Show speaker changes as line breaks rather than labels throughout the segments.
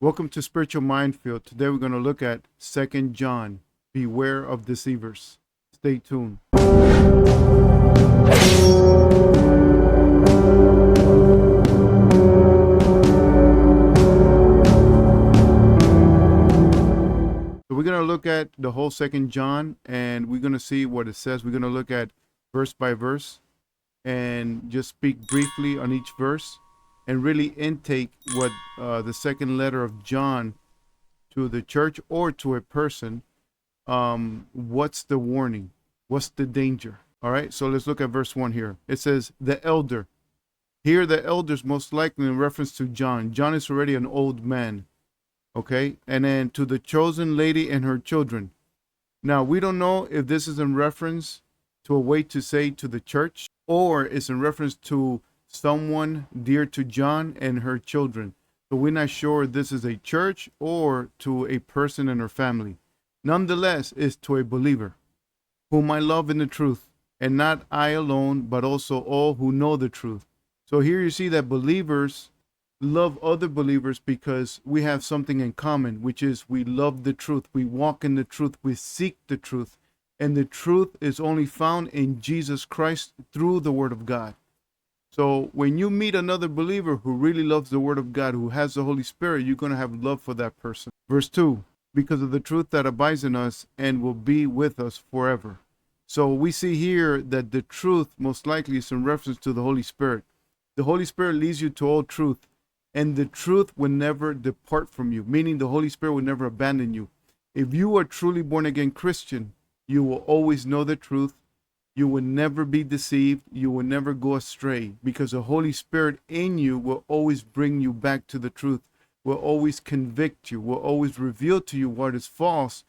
Welcome to Spiritual Minefield. Today we're going to look at Second John. Beware of deceivers. Stay tuned. So we're going to look at the whole Second John, and we're going to see what it says. We're going to look at verse by verse and just speak briefly on each verse and really intake what the second letter of John to the church or to a person. What's the warning? What's the danger? All right, so let's look at verse 1 here. It says, the elder. Here, the elder's most likely in reference to John. John is already an old man. Okay, and then to the chosen lady and her children. Now, we don't know if this is in reference to a way to say to the church, or it's in reference to someone dear to John and her children. So we're not sure this is a church or to a person and her family. Nonetheless, it's to a believer, whom I love in the truth, and not I alone, but also all who know the truth. So here you see that believers love other believers because we have something in common, which is we love the truth. We walk in the truth. We seek the truth. And the truth is only found in Jesus Christ through the Word of God. So when you meet another believer who really loves the Word of God, who has the Holy Spirit, you're going to have love for that person. Verse 2, because of the truth that abides in us and will be with us forever. So we see here that the truth most likely is in reference to the Holy Spirit. The Holy Spirit leads you to all truth, and the truth will never depart from you, meaning the Holy Spirit will never abandon you. If you are truly born again Christian, you will always know the truth. You will never be deceived. You will never go astray, because the Holy Spirit in you will always bring you back to the truth, will always convict you, will always reveal to you what is false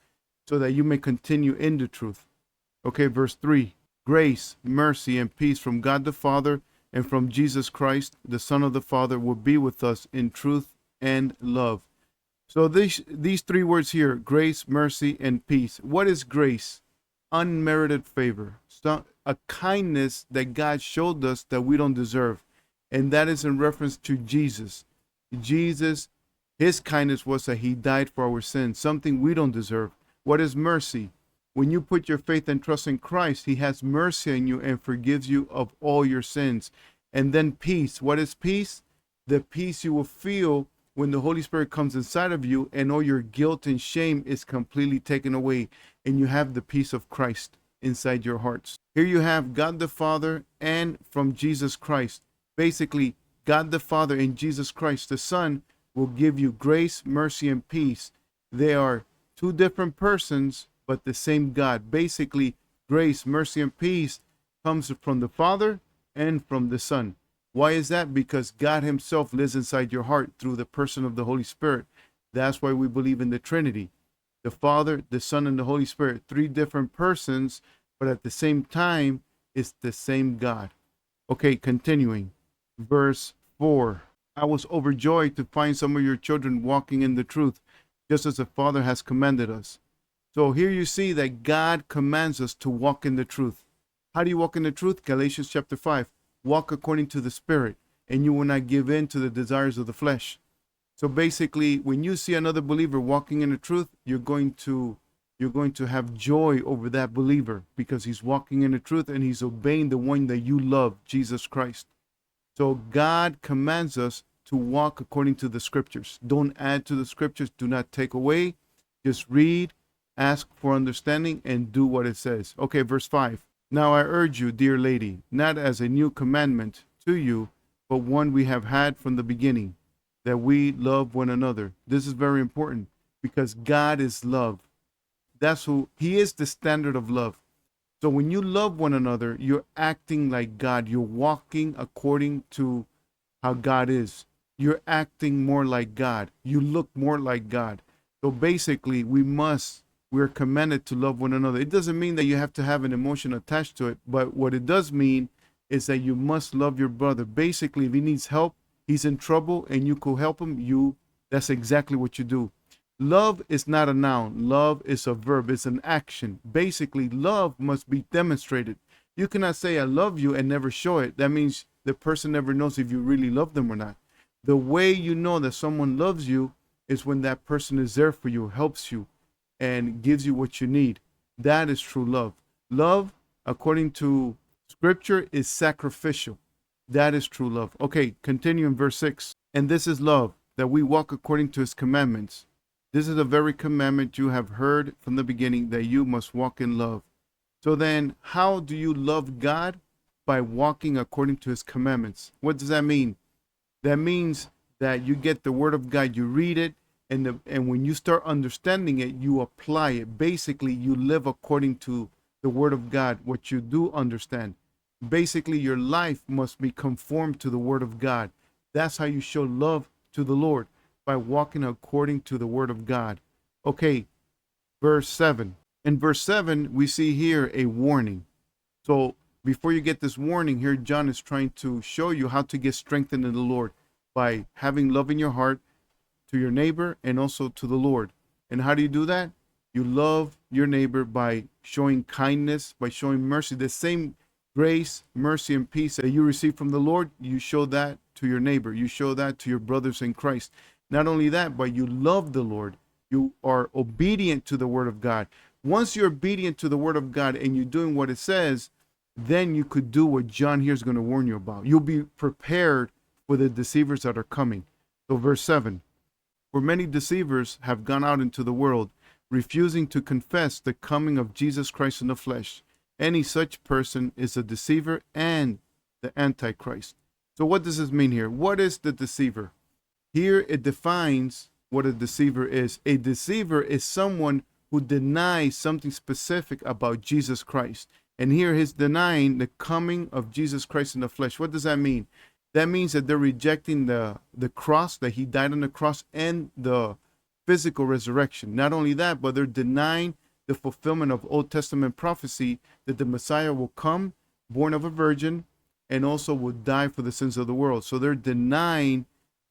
so that you may continue in the truth. Okay, verse 3, grace, mercy, and peace from God the Father and from Jesus Christ, the Son of the Father, will be with us in truth and love. So these three words here, grace, mercy, and peace. What is grace? Unmerited favor, a kindness that God showed us that we don't deserve. And that is in reference to Jesus. Jesus, his kindness was that he died for our sins, something we don't deserve. What is mercy? When you put your faith and trust in Christ, he has mercy on you and forgives you of all your sins. And then peace. What is peace? The peace you will feel when the Holy Spirit comes inside of you and all your guilt and shame is completely taken away, and you have the peace of Christ inside your hearts. Here you have God the Father and from Jesus Christ. Basically, God the Father and Jesus Christ the Son will give you grace, mercy, and peace. They are two different persons, but the same God. Basically, grace, mercy, and peace comes from the Father and from the Son. Why is that? Because God himself lives inside your heart through the person of the Holy Spirit. That's why we believe in the Trinity. The Father, the Son, and the Holy Spirit. Three different persons, but at the same time, it's the same God. Okay, continuing. Verse 4. I was overjoyed to find some of your children walking in the truth, just as the Father has commanded us. So here you see that God commands us to walk in the truth. How do you walk in the truth? Galatians chapter 5. Walk according to the Spirit, and you will not give in to the desires of the flesh. So basically, when you see another believer walking in the truth, you're going to have joy over that believer because he's walking in the truth and he's obeying the one that you love, Jesus Christ. So God commands us to walk according to the scriptures. Don't add to the scriptures. Do not take away. Just read, ask for understanding, and do what it says. Okay, verse 5. Now I urge you, dear lady, not as a new commandment to you, but one we have had from the beginning, that we love one another. This is very important because God is love. That's who he is, the standard of love. So when you love one another, you're acting like God. You're walking according to how God is. You're acting more like God. You look more like God. So basically, we're commanded to love one another. It doesn't mean that you have to have an emotion attached to it, but what it does mean is that you must love your brother. Basically, if he needs help, he's in trouble, and you could help him, that's exactly what you do. Love is not a noun. Love is a verb. It's an action. Basically, love must be demonstrated. You cannot say I love you and never show it. That means the person never knows if you really love them or not. The way you know that someone loves you is when that person is there for you, helps you, and gives you what you need. That is true love. Love, according to scripture, is sacrificial. That is true love. Okay, continue in verse 6. And this is love, that we walk according to his commandments. This is the very commandment you have heard from the beginning, that you must walk in love. So then, how do you love God? By walking according to his commandments. What does that mean? That means that you get the word of God, you read it, and when you start understanding it, you apply it. Basically, you live according to the word of God, what you do understand. Basically, your life must be conformed to the word of God. That's how you show love to the Lord, by walking according to the word of God. Okay, verse 7. In verse 7, we see here a warning. So before you get this warning here, John is trying to show you how to get strengthened in the Lord by having love in your heart to your neighbor and also to the Lord. And how do you do that? You love your neighbor by showing kindness, by showing mercy. The same grace, mercy, and peace that you receive from the Lord, you show that to your neighbor. You show that to your brothers in Christ. Not only that, but you love the Lord. You are obedient to the word of God. Once you're obedient to the word of God and you're doing what it says, then you could do what John here is going to warn you about. You'll be prepared for the deceivers that are coming. So verse 7, for many deceivers have gone out into the world, refusing to confess the coming of Jesus Christ in the flesh. Any such person is a deceiver and the Antichrist. So what does this mean here? What is the deceiver? Here it defines what a deceiver is. A deceiver is someone who denies something specific about Jesus Christ. And here he's denying the coming of Jesus Christ in the flesh. What does that mean? That means that they're rejecting the cross, that he died on the cross, and the physical resurrection. Not only that, but they're denying the fulfillment of Old Testament prophecy that the Messiah will come, born of a virgin, and also will die for the sins of the world. So they're denying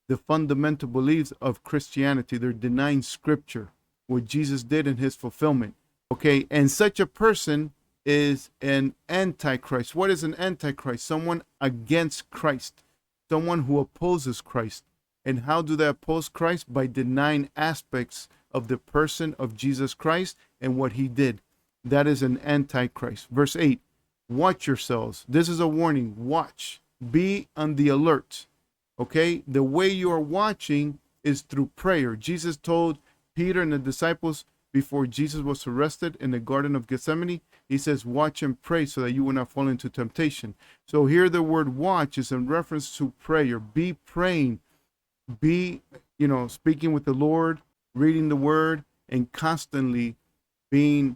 the fundamental beliefs of Christianity. They're denying scripture, what Jesus did in his fulfillment. Okay, and such a person is an antichrist. What is an antichrist? Someone against Christ, someone who opposes Christ. And how do they oppose Christ? By denying aspects of the person of Jesus Christ and what he did. That is an antichrist. Verse 8, watch yourselves. This is a warning. Watch. Be on the alert. Okay, the way you are watching is through prayer. Jesus told Peter and the disciples before Jesus was arrested in the Garden of Gethsemane, he says, watch and pray so that you will not fall into temptation. So here the word watch is in reference to prayer. Be praying, be, speaking with the Lord, reading the word, and constantly being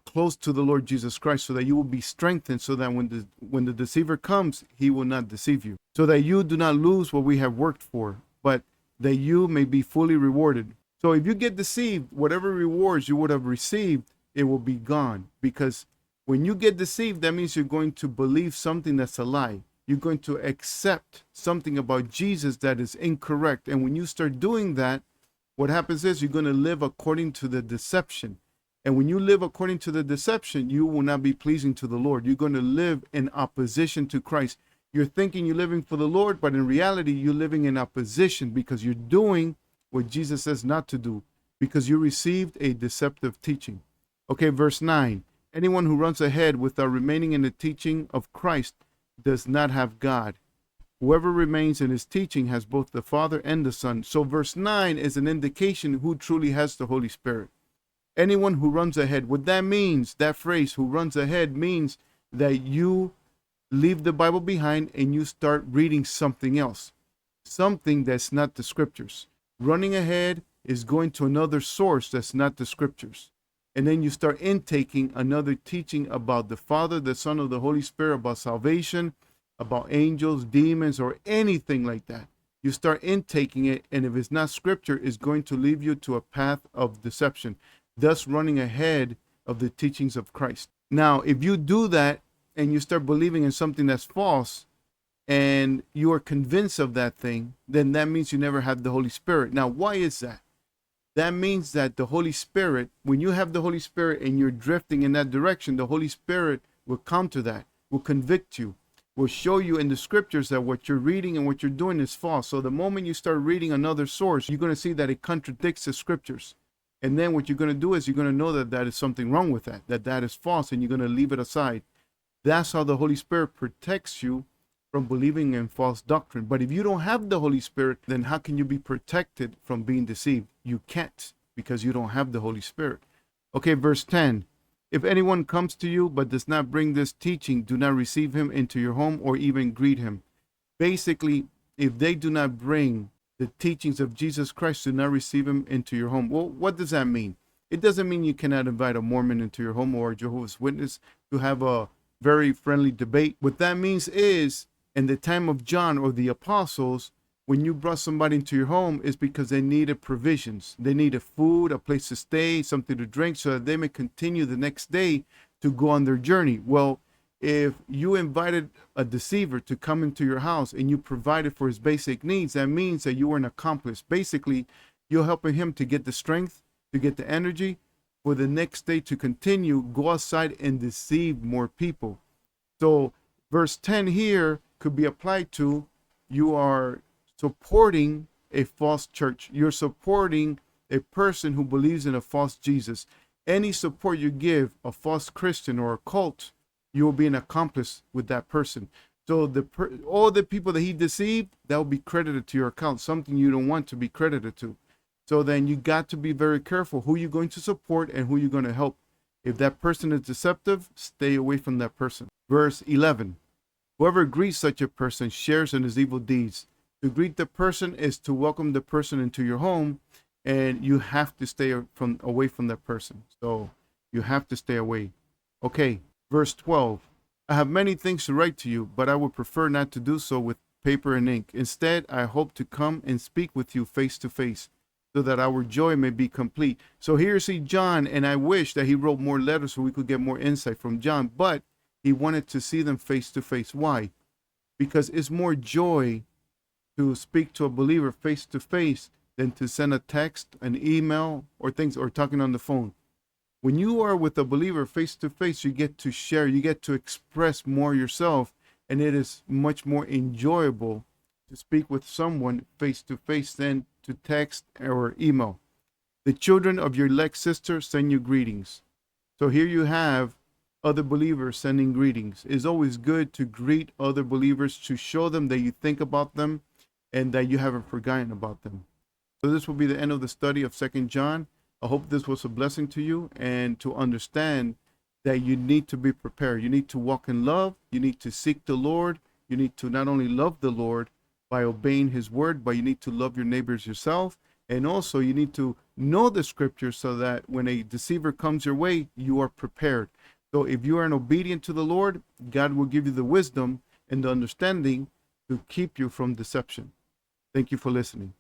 close to the Lord Jesus Christ, so that you will be strengthened, so that when the deceiver comes, he will not deceive you, so that you do not lose what we have worked for, but that you may be fully rewarded. So if you get deceived, whatever rewards you would have received, it will be gone. Because when you get deceived, that means you're going to believe something that's a lie. You're going to accept something about Jesus that is incorrect. And when you start doing that, what happens is you're going to live according to the deception. And when you live according to the deception, you will not be pleasing to the Lord. You're going to live in opposition to Christ. You're thinking you're living for the Lord, but in reality, you're living in opposition because you're doing what Jesus says not to do, because you received a deceptive teaching. Okay, verse 9. Anyone who runs ahead without remaining in the teaching of Christ does not have God. Whoever remains in his teaching has both the Father and the Son. So verse 9 is an indication who truly has the Holy Spirit. Anyone who runs ahead. What that means, that phrase, who runs ahead, means that you leave the Bible behind and you start reading something else, something that's not the scriptures. Running ahead is going to another source that's not the scriptures. And then you start intaking another teaching about the Father, the Son, of the Holy Spirit, about salvation, about angels, demons, or anything like that. You start intaking it, and if it's not scripture, it's going to lead you to a path of deception, thus running ahead of the teachings of Christ. Now, if you do that and you start believing in something that's false, and you are convinced of that thing, then that means you never had the Holy Spirit. Now, why is that? That means that the Holy Spirit, when you have the Holy Spirit and you're drifting in that direction, the Holy Spirit will counter that, will convict you. will show you in the scriptures that what you're reading and what you're doing is false. So the moment you start reading another source, you're going to see that it contradicts the scriptures. And then what you're going to do is you're going to know that that is something wrong with that, that is false, and you're going to leave it aside. That's how the Holy Spirit protects you from believing in false doctrine. But if you don't have the Holy Spirit, then how can you be protected from being deceived? You can't, because you don't have the Holy Spirit. Okay, verse 10. If anyone comes to you but does not bring this teaching, do not receive him into your home or even greet him. Basically, if they do not bring the teachings of Jesus Christ, do not receive him into your home. Well, what does that mean? It doesn't mean you cannot invite a Mormon into your home or a Jehovah's Witness to have a very friendly debate. What that means is, in the time of John or the apostles, when you brought somebody into your home, is because they needed provisions. They needed food, a place to stay, something to drink, so that they may continue the next day to go on their journey. Well, if you invited a deceiver to come into your house and you provided for his basic needs, that means that you were an accomplice. Basically, you're helping him to get the strength, to get the energy for the next day to continue, go outside and deceive more people. So verse 10 here could be applied to, you are supporting a false church. You're supporting a person who believes in a false Jesus. Any support you give a false Christian or a cult, you will be an accomplice with that person. So all the people that he deceived, that will be credited to your account, something you don't want to be credited to. So then you got to be very careful who you're going to support and who you're going to help. If that person is deceptive, stay away from that person. Verse 11. Whoever greets such a person shares in his evil deeds. To greet the person is to welcome the person into your home, and you have to stay away from that person. So you have to stay away. Okay, verse 12. I have many things to write to you, but I would prefer not to do so with paper and ink. Instead, I hope to come and speak with you face to face, so that our joy may be complete. So here you see John, and I wish that he wrote more letters so we could get more insight from John, but he wanted to see them face to face. Why? Because it's more joy to speak to a believer face to face than to send a text, an email, or talking on the phone. When you are with a believer face to face, you get to share, you get to express more yourself, and it is much more enjoyable to speak with someone face to face than to text or email. The children of your elect sister send you greetings. So here you have other believers sending greetings. It's always good to greet other believers, to show them that you think about them and that you haven't forgotten about them. So this will be the end of the study of 2 John. I hope this was a blessing to you, and to understand that you need to be prepared. You need to walk in love. You need to seek the Lord. You need to not only love the Lord by obeying his word, but you need to love your neighbors yourself. And also you need to know the scriptures so that when a deceiver comes your way, you are prepared. So if you are obedient to the Lord, God will give you the wisdom and the understanding to keep you from deception. Thank you for listening.